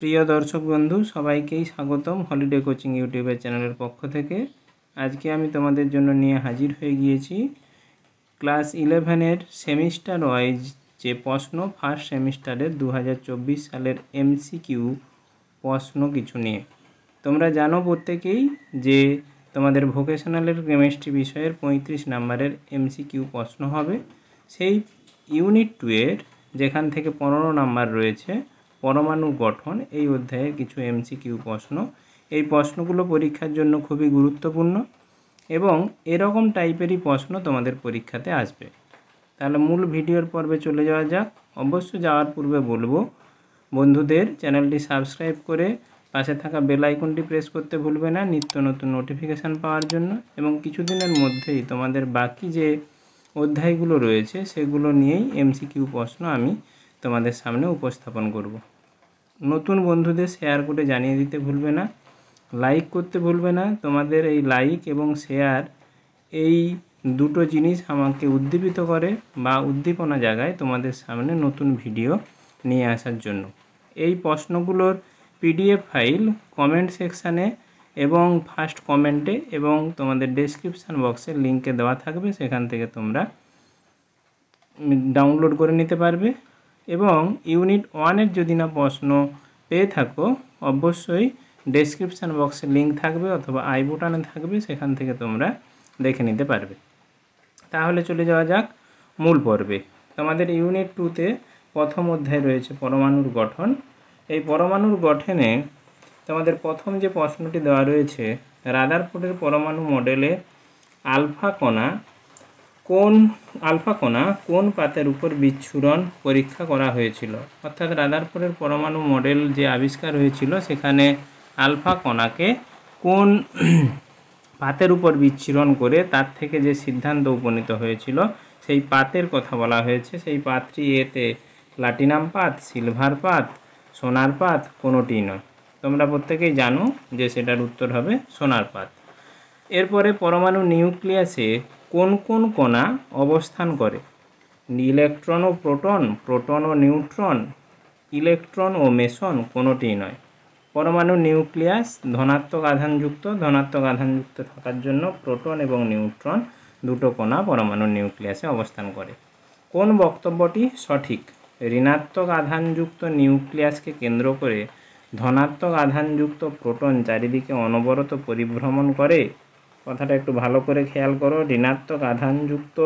প্রিয় দর্শক বন্ধু সবাইকেই স্বাগতম হলিডে কোচিং ইউটিউবের চ্যানেলের পক্ষ থেকে। আজকে আমি তোমাদের জন্য নিয়ে হাজির হয়ে গিয়েছি ক্লাস 11-এর সেমিস্টার ওয়াইজ যে প্রশ্ন ফার্স্ট সেমিস্টারের 2024 সালের এমসিকিউ প্রশ্ন কিছু নিয়ে। তোমরা জানো প্রত্যেকেই যে তোমাদের ভোকেশনালের কেমিস্ট্রি বিষয়ের 35 নম্বরের এমসিকিউ প্রশ্ন হবে। সেই ইউনিট 2-এর যেখান থেকে 15 নম্বর রয়েছে পরমাণু গঠন, এই অধ্যায়ের কিছু এমসিকিউ প্রশ্ন। এই প্রশ্নগুলো পরীক্ষার জন্য খুবই গুরুত্বপূর্ণ এবং এরকম টাইপেরই প্রশ্ন তোমাদের পরীক্ষাতে আসবে। তাহলে মূল ভিডিওর পর্বে চলে যাওয়া যাক। অবশ্য যাওয়ার পূর্বে বলবো বন্ধুদের চ্যানেলটি সাবস্ক্রাইব করে পাশে থাকা বেল আইকনটি প্রেস করতে ভুলবে না নিত্য নতুন নোটিফিকেশান পাওয়ার জন্য। এবং কিছুদিনের মধ্যেই তোমাদের বাকি যে অধ্যায়গুলো রয়েছে সেগুলো নিয়েই এমসিকিউ প্রশ্ন আমি তোমাদের সামনে উপস্থাপন করব। নতুন বন্ধুদের শেয়ার করে জানিয়ে দিতে ভুলবে না, লাইক করতে ভুলবে না। তোমাদের এই লাইক এবং শেয়ার এই দুটো জিনিস আমাকে উদ্দীপিত করে বা উদ্দীপনা জাগায় তোমাদের সামনে নতুন ভিডিও নিয়ে আসার জন্য। এই প্রশ্নগুলোর পিডিএফ ফাইল কমেন্ট সেকশানে এবং ফার্স্ট কমেন্টে এবং তোমাদের ডেসক্রিপশান বক্সের লিঙ্কে দেওয়া থাকবে, সেখান থেকে তোমরা ডাউনলোড করে নিতে পারবে। এবং ইউনিট 1-এর যদি না প্রশ্ন পেয়ে থাকো অবশ্যই ডেসক্রিপশান বক্সে লিঙ্ক থাকবে অথবা আই বাটনে থাকবে, সেখান থেকে তোমরা দেখে নিতে পারবে। তাহলে চলে যাওয়া যাক মূল পর্বে। তোমাদের ইউনিট 2-তে প্রথম অধ্যায় রয়েছে পরমাণুর গঠন। এই পরমাণুর গঠনে তোমাদের প্রথম যে প্রশ্নটি দেওয়া রয়েছে, রাদারফোর্ডের পরমাণু মডেলে আলফা কণা কোন পাতের উপর বিচ্ছুরণ পরীক্ষা করা হয়েছিল। অর্থাৎ রাদারফোর্ডের পরমাণু মডেল যে আবিষ্কার হয়েছিল সেখানে আলফা কণাকে কোন পাতের উপর বিচ্ছুরণ করে তার থেকে যে সিদ্ধান্ত উপনীত হয়েছিল সেই পাতের কথা বলা হয়েছে। সেই পাতটি এতে প্লাটিনাম পাত, সিলভার পাত, সোনার পাত কোনোটিই নয়। তোমরা প্রত্যেকেই জানো যে সেটার উত্তর হবে সোনার পাত। এরপরে পরমাণু নিউক্লিয়াসে কোন কোন কণা অবস্থান করে। ইলেকট্রন ও প্রোটন, প্রোটন ও নিউট্রন, ইলেকট্রন ও মেসন কোনোটিই নয়। পরমাণু নিউক্লিয়াস ধনাত্মক আধানযুক্ত থাকার জন্য প্রোটন এবং নিউট্রন দুটো কণা পরমাণু নিউক্লিয়াসে অবস্থান করে। কোন বক্তব্যটি সঠিক। ঋণাত্মক আধানযুক্ত নিউক্লিয়াসকে কেন্দ্র করে ধনাত্মক আধানযুক্ত প্রোটন চারিদিকে অনবরত পরিভ্রমণ করে। কথাটা একটু ভালো করে খেয়াল করো। ঋণাত্মক আধানযুক্ত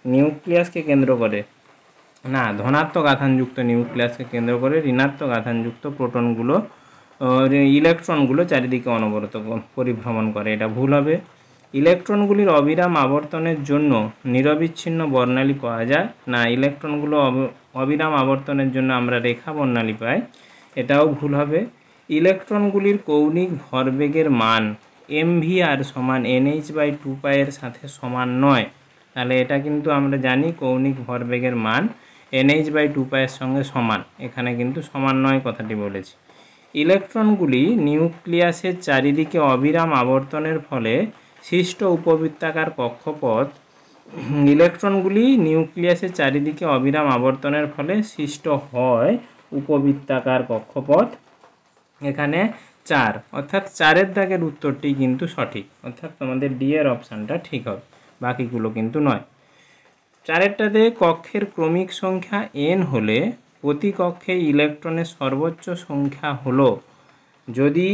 নিউক্লিয়াসকে কেন্দ্র করে না, ধনাত্মক আধানযুক্ত নিউক্লিয়াসকে কেন্দ্র করে ঋণাত্মক আধানযুক্ত প্রোটনগুলো ইলেকট্রনগুলো চারিদিকে অনবরত পরিভ্রমণ করে। এটা ভুল হবে। ইলেকট্রনগুলির অবিরাম আবর্তনের জন্য নিরবিচ্ছিন্ন বর্ণালী পাওয়া যায় না, ইলেকট্রনগুলো অবিরাম আবর্তনের জন্য আমরা রেখা বর্ণালী পাই। এটাও ভুল হবে। ইলেকট্রনগুলির কৌণিক ভরবেগের মান mvr সমান nh/2π এর সাথে সমান নয়। তাহলে এটা কিন্তু আমরা জানি কৌণিক ভরবেগের মান nh/2π এর সঙ্গে সমান, এখানে কিন্তু সমান নয় কথাটি বলেছি। ইলেকট্রনগুলি নিউক্লিয়াসের চারিদিকে অবিরাম আবর্তনের ফলে সৃষ্ট উপবৃত্তাকার কক্ষপথ ইলেকট্রনগুলি নিউক্লিয়াসের চারিদিকে অবিরাম আবর্তনের ফলে সৃষ্ট হয় উপবৃত্তাকার কক্ষপথ। এখানে 4, অর্থাৎ 4-এর দাগের উত্তরটি কিন্তু সঠিক, অর্থাৎ তোমাদের ডি এর অপশানটা ঠিক হবে, বাকিগুলো কিন্তু নয়। 4-এরটাতে কক্ষের ক্রমিক সংখ্যা n হলে প্রতি কক্ষে ইলেকট্রনের সর্বোচ্চ সংখ্যা হলো। যদি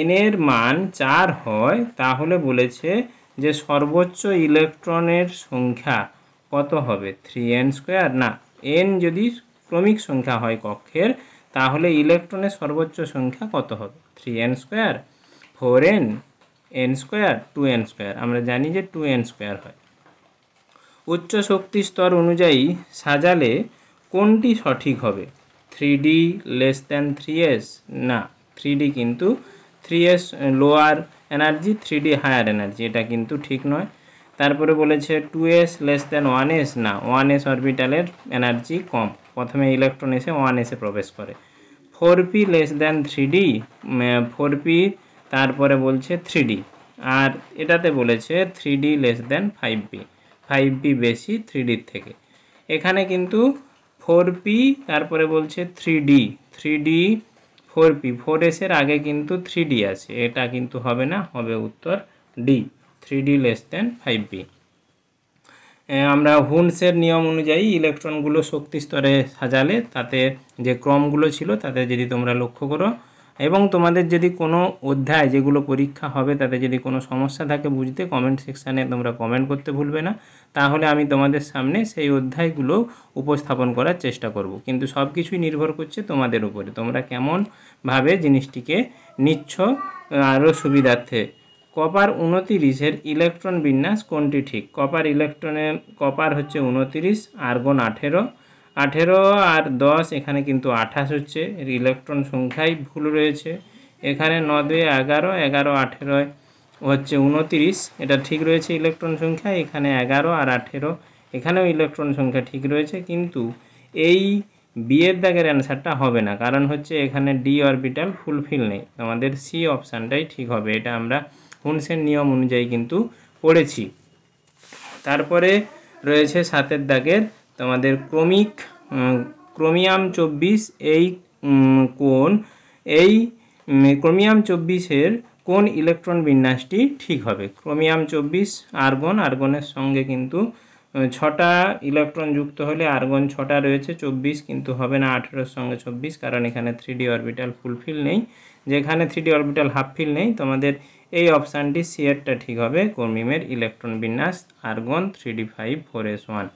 n এর মান 4 হয় তাহলে বলেছে যে সর্বোচ্চ ইলেকট্রনের সংখ্যা কত হবে, 3n²। না, n যদি ক্রমিক সংখ্যা হয় কক্ষের তাহলে ইলেকট্রনের সর্বোচ্চ সংখ্যা কত হবে, 3n², 4n, n², 2n²। আমরা জানি যে 2n² হয়। উচ্চ শক্তি স্তর অনুযায়ী সাজালে কোনটি সঠিক হবে, 3d < 3s। না, 3d কিন্তু 3s lower energy, 3d higher energy, এটা কিন্তু ঠিক নয়। তারপরে বলেছে 2s < 1s। না, 1s অরবিটালের এনার্জি কম, প্রথমে ইলেকট্রন এসে 1s এ প্রবেশ করে। 4p < 3d, 4p তারপরে বলছে 3d। আর এটাতে বলেছে 3d < 5p, 5p বেশি 3dর থেকে। এখানে কিন্তু 4p তারপরে বলছে 3d, 4p, 4s এর আগে কিন্তু 3d আছে, এটা কিন্তু হবে না, হবে উত্তর D, 3d less than 5p। আমরা হুন্সের নিয়ম অনুযায়ী ইলেকট্রনগুলো শক্তি স্তরে সাজালে তাতে যে ক্রমগুলো ছিল তাতে যদি তোমরা লক্ষ্য করো এবং তোমাদের যদি কোনো অধ্যায় যেগুলো পরীক্ষা হবে তাতে যদি কোনো সমস্যা থাকে বুঝতে, কমেন্ট সেকশানে তোমরা কমেন্ট করতে ভুলবে না, তাহলে আমি তোমাদের সামনে সেই অধ্যায়গুলো উপস্থাপন করার চেষ্টা করব। কিন্তু সব কিছুই নির্ভর করছে তোমাদের উপরে, তোমরা কেমনভাবে জিনিসটিকে নিচ্ছ আরও সুবিধার্থে। কপার 29-এর ইলেকট্রন বিন্যাস কোনটি ঠিক? কপার হচ্ছে 29, আর্গন 18, 18 আর 10, এখানে কিন্তু 28 হচ্ছে, এর ইলেকট্রন সংখ্যাই ভুল রয়েছে। এখানে 9 2 11, 11 18 হচ্ছে 29, এটা ঠিক রয়েছে ইলেকট্রন সংখ্যা। এখানে 11 আর 18, এখানেও ইলেকট্রন সংখ্যা ঠিক রয়েছে, কিন্তু এই বিয়ের দাগের অ্যান্সারটা হবে না, কারণ হচ্ছে এখানে ডি অরবিটাল ফুলফিল নেই। আমাদের সি অপশানটাই ঠিক হবে, এটা আমরা হুন্সের নিয়ম অনুযায়ী কিন্তু পড়েছি। তারপরে রয়েছে 7 দাগের তোমাদের ক্রোমিয়াম 24, ক্রোমিয়াম 24-এর কোন ইলেকট্রন বিন্যাসটি ঠিক হবে? ক্রোমিয়াম 24 আর্গনের সঙ্গে কিন্তু 6টা ইলেকট্রন যুক্ত হলে আর্গন 6টা রয়েছে, 24 কিন্তু হবে না 18-এর সঙ্গে 24, কারণ এখানে 3d অরবিটাল ফুলফিল নেই। যেখানে 3d অরবিটাল হাফ ফিল নেই, তোমাদের এই অপশানটি সি এরটা ঠিক হবে। ক্রোমিয়ামের ইলেকট্রন বিন্যাস আর্গন 3d5 4s1।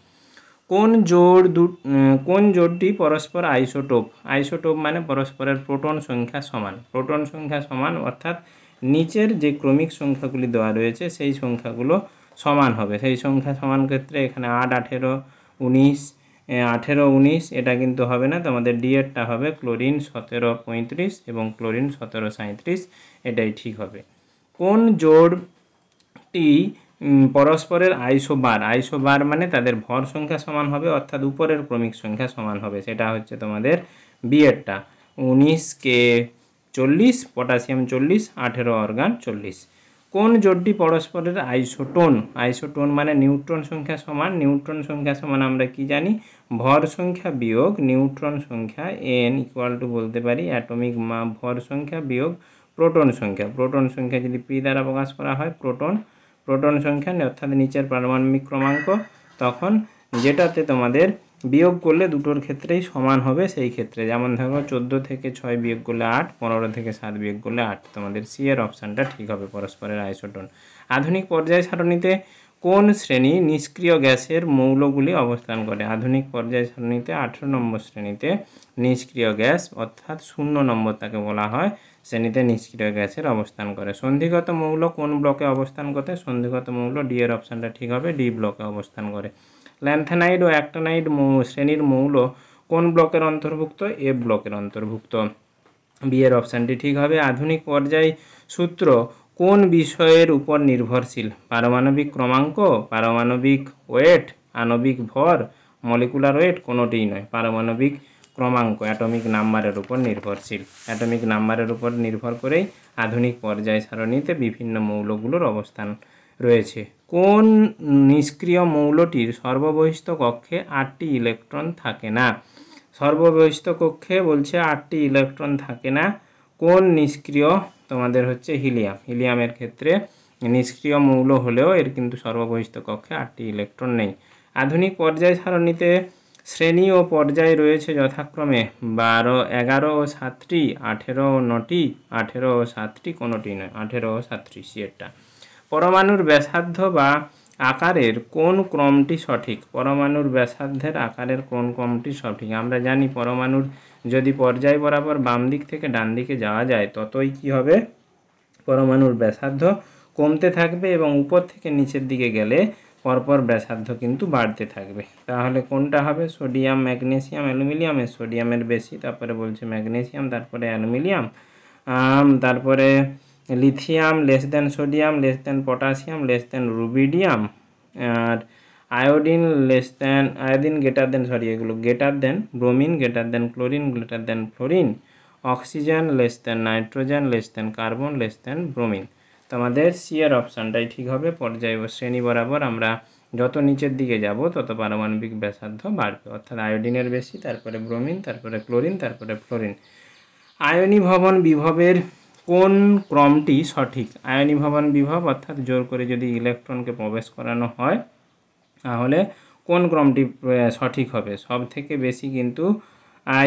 কোন জোড়টি পরস্পর আইসোটোপ? আইসোটোপ মানে পরস্পরের প্রোটন সংখ্যা সমান। প্রোটন সংখ্যা সমান অর্থাৎ নিচের যে ক্রমিক সংখ্যাগুলি দেওয়া রয়েছে সেই সংখ্যাগুলো সমান হবে। সেই সংখ্যা সমান ক্ষেত্রে এখানে 8 18 19, 18 19 এটা কিন্তু হবে না, তোমাদের ডি এরটা হবে ক্লোরিন 17 35 এবং ক্লোরিন 17 37, এটাই ঠিক হবে। কোন জোড়টি পরস্পরের আইসোবার মানে তাদের ভর সংখ্যা সমান হবে, অর্থাৎ উপরের ক্রমিক সংখ্যা সমান হবে, সেটা হচ্ছে তোমাদের বিয়েরটা 19K 40, পটাশিয়াম 40, 18 অর্গান 40। কোন জোড়টি পরস্পরের আইসোটোন মানে নিউট্রন সংখ্যা সমান। নিউট্রন সংখ্যা সমান আমরা কি জানি? ভর সংখ্যা বিয়োগ নিউট্রন সংখ্যা, n ইকুয়াল টু বলতে পারি অ্যাটমিক ভর সংখ্যা বিয়োগ প্রোটন সংখ্যা। প্রোটন সংখ্যা যদি পি দ্বারা প্রকাশ করা হয় প্রোটন সংখ্যা অর্থাৎ নিচের পারমাণবিক ক্রমাঙ্ক, তখন যেটাতে তোমাদের বিয়োগ করলে দুটোর ক্ষেত্রেই সমান হবে। সেই ক্ষেত্রে যেমন ধরো 14 থেকে 6 বিয়োগ করলে 8, 15 থেকে 7 বিয়োগ করলে 8, তোমাদের সি এর অপশানটা ঠিক হবে, পরস্পরের আইসোটোন। আধুনিক পর্যায় সারণীতে কোন শ্রেণী নিষ্ক্রিয় গ্যাসের মৌলগুলি অবস্থান করে? আধুনিক পর্যায় সারণীতে 18 নম্বর শ্রেণীতে নিষ্ক্রিয় গ্যাস অর্থাৎ 0 নম্বর তাকে বলা হয়, শ্রেণীতে নিষ্ক্রিয় গ্যাসের অবস্থান করে। সন্ধিগত মৌল কোন ব্লকে অবস্থান করে? সন্ধিগত মৌল ডি এর অপশানটা ঠিক হবে, ডি ব্লকে অবস্থান করে। ল্যান্থানাইড ও অ্যাক্টিনাইড শ্রেণীর মৌল কোন ব্লকের অন্তর্ভুক্ত? এ ব্লকের অন্তর্ভুক্ত, বি এর অপশানটি ঠিক হবে। আধুনিক পর্যায় সূত্র কোন বিষয়ের উপর নির্ভরশীল? পারমাণবিক ক্রমাঙ্ক, পারমাণবিক ওয়েট, আণবিক ভর, মলিকুলার ওয়েট, কোনোটিই নয়। পারমাণবিক ক্রমাঙ্ক অ্যাটমিক নাম্বারের উপর নির্ভরশীল। অ্যাটমিক নাম্বারের উপর নির্ভর করেই আধুনিক পর্যায় সারণীতে বিভিন্ন মৌলগুলোর অবস্থান রয়েছে। কোন নিষ্ক্রিয় মৌলটির সর্ববহিস্থ কক্ষে 8টি ইলেকট্রন থাকে না? সর্ববহিস্থ কক্ষে বলছে 8টি ইলেকট্রন থাকে না। কোন নিষ্ক্রিয়? তোমাদের হচ্ছে হিলিয়াম। হিলিয়ামের ক্ষেত্রে নিষ্ক্রিয় মৌল হলেও এর কিন্তু সর্ববহিস্থ কক্ষে 8টি ইলেকট্রন নেই। আধুনিক পর্যায় সারণীতে শ্রেণী ও পর্যায় রয়েছে যথাক্রমে 12, 11 ও 7টি, 18 ও 9টি, 18 ও 7টি, কোনোটি নয়, 18 ও 7টি সিয়েরটা। পরমাণুর ব্যাসার্ধ বা আকারের কোন ক্রমটি সঠিক? পরমাণুর ব্যাসার্ধের আকারের কোন ক্রমটি সঠিক? আমরা জানি পরমাণুর যদি পর্যায় বরাবর বাম দিক থেকে ডান দিকে যাওয়া যায় ততই কি হবে? পরমাণুর ব্যাসার্ধ কমতে থাকবে এবং উপর থেকে নিচের দিকে গেলে পরপর ব্যাসার্ধ কিন্তু বাড়তে থাকবে। তাহলে কোনটা হবে? সোডিয়াম, ম্যাগনেসিয়াম, অ্যালুমিনিয়ামের সোডিয়ামের বেশি, তারপরে বলছে ম্যাগনেসিয়াম, তারপরে অ্যালুমিনিয়াম, তারপরে lithium less than sodium, less than potassium, less than rubidium, আর iodine greater than bromine, greater than chlorine, greater than fluorine, oxygen less than nitrogen, less than carbon, less than bromine. তোমাদের C এর অপশানটাই ঠিক হবে। পর্যায় ও শ্রেণী বরাবর আমরা যত নিচের দিকে যাব তত পারমাণবিক ব্যাসার্ধ বাড়বে, অর্থাৎ আয়োডিনের বেশি, তারপরে ব্রোমিন, তারপরে ক্লোরিন, তারপরে ফ্লোরিন। আয়নীভবন বিভবের কোন ক্রমটি সঠিক? আয়নীভবন বিভব অর্থাৎ জোর করে যদি ইলেকট্রনকে প্রবেশ করানো হয় তাহলে কোন ক্রমটি সঠিক হবে? সব থেকে বেশি কিন্তু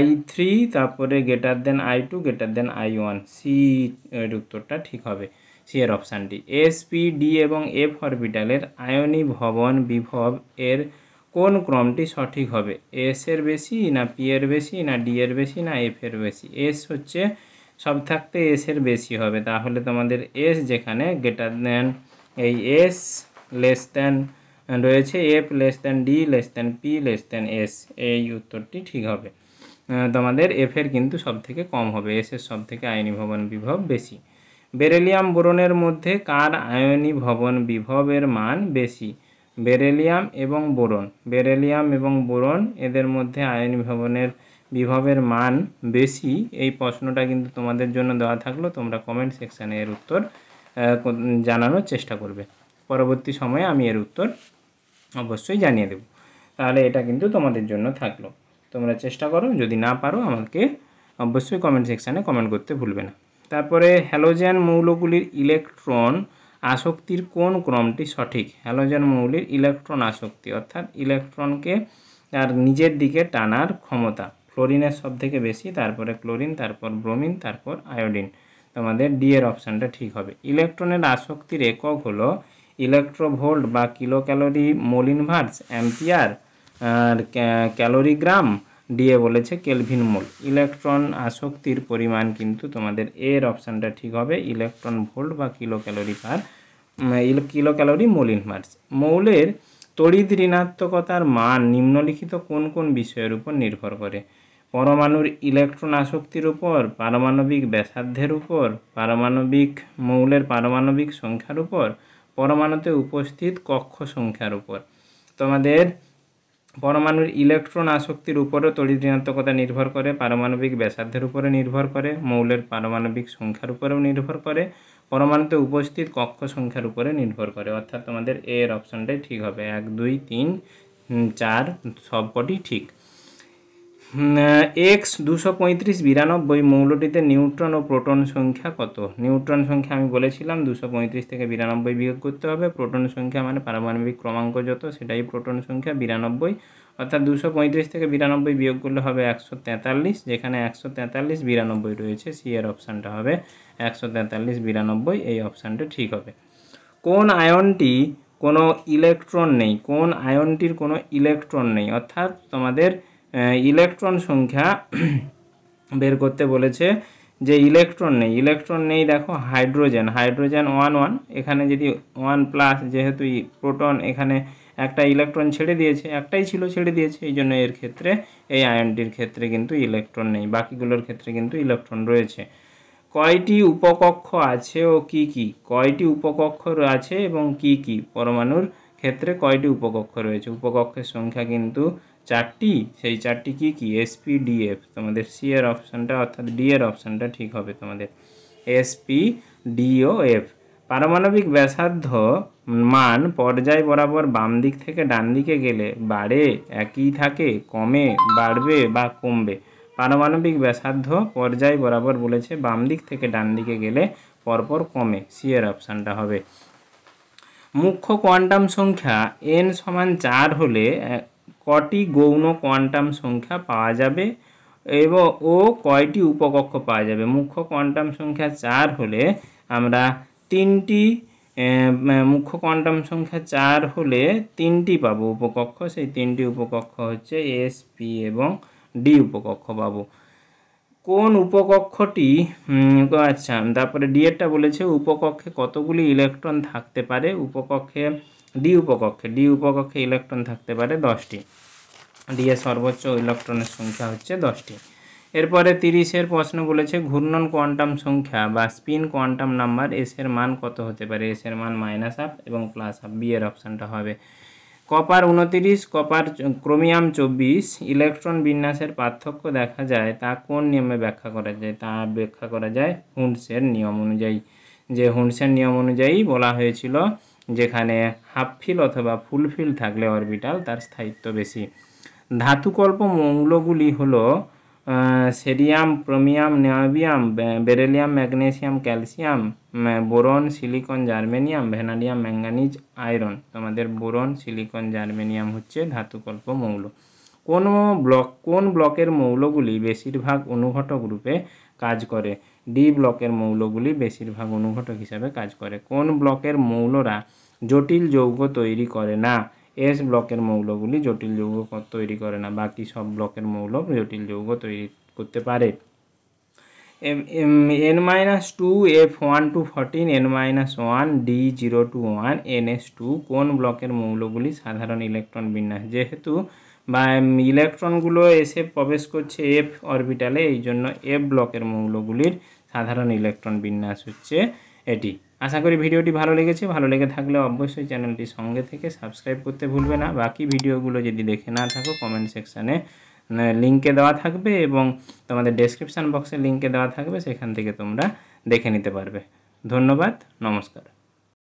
I3, তারপরে greater than I2, greater than I1, C এর উত্তরটা ঠিক হবে, সি এর অপশানটি। এস, পি, ডি এবং এফ অরবিটালের আয়নীভবন বিভব এর কোন ক্রমটি সঠিক হবে? এস এর বেশি না পি এর বেশি না ডি এর বেশি না এফ এর বেশি? এস হচ্ছে সব থাকতে এস এর বেশি হবে, তাহলে তোমাদের এস যেখানে গ্রেটার দেন এই এস লেস দেন রয়েছে F less than D less than P less than S, এই উত্তরটি ঠিক হবে। তোমাদের এফ এর কিন্তু সব থেকে কম হবে, এস এর সব থেকে আয়নীভবন বিভব বেশি। বেরিলিয়াম বোরনের মধ্যে কার আয়নীভবন বিভবের মান বেশি? বেরিলিয়াম এবং বোরন, বেরিলিয়াম এবং বোরন এদের মধ্যে আয়নীভবনের বিভবের মান বেশি, এই প্রশ্নটা কিন্তু তোমাদের জন্য দেওয়া থাকলো, তোমরা কমেন্ট সেকশানে এর উত্তর জানানোর চেষ্টা করবে। পরবর্তী সময়ে আমি এর উত্তর অবশ্যই জানিয়ে দেব। তাহলে এটা কিন্তু তোমাদের জন্য থাকলো, তোমরা চেষ্টা করো, যদি না পারো আমাকে অবশ্যই কমেন্ট সেকশানে কমেন্ট করতে ভুলবে না। তারপরে হ্যালোজেন মৌলগুলির ইলেকট্রন আসক্তির কোন ক্রমটি সঠিক? হ্যালোজেন মৌলের ইলেকট্রন আসক্তি অর্থাৎ ইলেকট্রনকে তার নিজের দিকে টানার ক্ষমতা ফ্লোরিনের সব থেকে বেশি, তারপরে ক্লোরিন, তারপর ব্রোমিন, তারপর আয়োডিন, তোমাদের ডি এর অপশানটা ঠিক হবে। ইলেকট্রনের আসক্তির একক হলো ইলেকট্রোভোল্ট বা kilo calorie mole inverse, ampere, আর ক্যালোরিগ্রাম, দিয়ে বলেছে কেলভিন মোল। ইলেকট্রন আসক্তির পরিমাণ কিন্তু তোমাদের এর অপশানটা ঠিক হবে, ইলেকট্রন ভোল্ট বা kilo calorie per kilo calorie mole inverse. মৌলের তড়িৎ ঋণাত্মকতার মান নিম্নলিখিত কোন কোন বিষয়ের উপর নির্ভর করে? পরমাণুর ইলেকট্রন আসক্তির উপর, পারমাণবিক ব্যাসার্ধের উপর, পারমাণবিক মৌলের পারমাণবিক সংখ্যার উপর, পরমাণুতে উপস্থিত কক্ষ সংখ্যার উপর। তোমাদের পরমাণুর ইলেকট্রন আসক্তির উপরও তড়িৎ ঋণাত্মকতা নির্ভর করে, পারমাণবিক ব্যাসার্ধের উপরে নির্ভর করে, মৌলের পারমাণবিক সংখ্যার উপরেও নির্ভর করে, পরমাণুতে উপস্থিত কক্ষ সংখ্যার উপরে নির্ভর করে, অর্থাৎ তোমাদের এর অপশানটাই ঠিক হবে। 1, 2, 3, 4 সবকটি ঠিক। এক্স 235 92 মৌলটিতে নিউট্রন ও প্রোটন সংখ্যা কত? নিউট্রন সংখ্যা আমি বলেছিলাম 235 থেকে 92 বিয়োগ করতে হবে, প্রোটন সংখ্যা মানে পারমাণবিক ক্রমাঙ্ক যত সেটাই প্রোটন সংখ্যা 92, অর্থাৎ 235 থেকে 92 বিয়োগ করলে হবে 143, যেখানে 143 92 রয়েছে, সি এর অপশানটা হবে 143 92, এই অপশানটা ঠিক হবে। কোন আয়নটি কোনো ইলেকট্রন নেই? কোন আয়নটির কোনো ইলেকট্রন নেই, অর্থাৎ তোমাদের ইলেকট্রন সংখ্যা বের করতে বলেছে, যে ইলেকট্রন নেই, দেখো হাইড্রোজেন 1 1, এখানে যদি 1+, যেহেতু প্রোটন এখানে একটা ইলেকট্রন ছেড়ে দিয়েছে, একটাই ছিল ছেড়ে দিয়েছে, এই জন্য এর ক্ষেত্রে এই আয়নটির ক্ষেত্রে কিন্তু ইলেকট্রন নেই, বাকিগুলোর ক্ষেত্রে কিন্তু ইলেকট্রন রয়েছে। কয়টি উপকক্ষ আছে ও কি কি? কয়টি উপকক্ষ আছে এবং কি কি? পরমাণুর ক্ষেত্রে কয়টি উপকক্ষ রয়েছে? উপকক্ষের সংখ্যা কিন্তু 4টি, সেই 4টি কি কি? এসপি, ডিএফ, তোমাদের সি এর অপশানটা অর্থাৎ ডি এর অপশানটা ঠিক হবে তোমাদের, এসপি, ডি ও এফ। পারমাণবিক ব্যাসার্ধ মান পর্যায় বরাবর বাম দিক থেকে ডান দিকে গেলে বাড়ে, একই থাকে, কমে, বাড়বে বা কমবে? পারমাণবিক ব্যাসার্ধ পর্যায় বরাবর বলেছে বাম দিক থেকে ডান দিকে গেলে পরপর কমে, সি এর অপশানটা হবে। মুখ্য কোয়ান্টাম সংখ্যা n সমান 4 হলে কটি গৌণ কোয়ান্টাম সংখ্যা পাওয়া যাবে এবং ও কয়টি উপকক্ষ পাওয়া যাবে? মুখ্য কোয়ান্টাম সংখ্যা 4 হলে আমরা মুখ্য কোয়ান্টাম সংখ্যা 4 হলে 3টি পাবো উপকক্ষ, সেই 3টি উপকক্ষ হচ্ছে এস, পি এবং ডি উপকক্ষ পাবো। কোন উপকক্ষটি আচ্ছা, তারপরে ডি এরটা বলেছে উপকক্ষে কতগুলি ইলেকট্রন থাকতে পারে? ডি উপকক্ষে ইলেকট্রন থাকতে পারে 10টি, ডি এর সর্বোচ্চ ইলেকট্রনের সংখ্যা হচ্ছে 10টি। এরপরে 30-এর প্রশ্ন বলেছে ঘূর্ণন কোয়ান্টাম সংখ্যা বা স্পিন কোয়ান্টাম নাম্বার এস এর মান কত হতে পারে? এস এর মান -1/2 এবং +1/2, বি এর অপশানটা হবে। কপার 29, ক্রোমিয়াম 24 ইলেকট্রন বিন্যাসের পার্থক্য দেখা যায় তা কোন নিয়মে ব্যাখ্যা করা যায়? তা ব্যাখ্যা করা যায় হুন্ডসের নিয়ম অনুযায়ী, যে হুন্ডসের নিয়ম অনুযায়ী বলা হয়েছিল যেখানে হাফ ফিল অথবা ফুল ফিল থাকলে অরবিটাল তার স্থায়িত্ব বেশি। ধাতুকল্প মৌলগুলি হলো cerium, chromium, niobium, beryllium, magnesium, calcium, boron, silicon, germanium, vanadium, manganese, iron. তোমাদের বোরন, সিলিকন, জার্মেনিয়াম হচ্ছে ধাতুকল্প মৌল। কোন ব্লকের মৌলগুলি বেশিরভাগ অনুঘটক রূপে কাজ করে? ডি ব্লকের মৌলগুলি বেশিরভাগ অনুঘটক হিসাবে কাজ করে। কোন ব্লকের মৌলরা জটিল যৌগ তৈরি করে না? এস ব্লকের মৌলগুলি জটিল যৌগ তৈরি করে না, বাকি সব ব্লকের মৌল জটিল যৌগ তৈরি করতে পারে। n-2 F1 to 14, n-1 D0 to 1 NS2 কোন ব্লকের মৌলগুলি সাধারণ ইলেকট্রন বিন্যাস? যেহেতু ইলেকট্রনগুলো এসে প্রবেশ করছে এফ অরবিটালে, এই জন্য এফ ব্লকের মৌলগুলির সাধারণ ইলেকট্রন বিন্যাস হচ্ছে এটি। আশা করি ভিডিওটি ভালো লেগেছে। ভালো লেগে থাকলে অবশ্যই চ্যানেলটি সঙ্গে থেকে সাবস্ক্রাইব করতে ভুলবে না। বাকি ভিডিওগুলো যদি দেখে না থাকো কমেন্ট সেকশানে লিঙ্কে দেওয়া থাকবে এবং তোমাদের ডেসক্রিপশান বক্সে লিঙ্কে দেওয়া থাকবে, সেখান থেকে তোমরা দেখে নিতে পারবে। ধন্যবাদ, নমস্কার।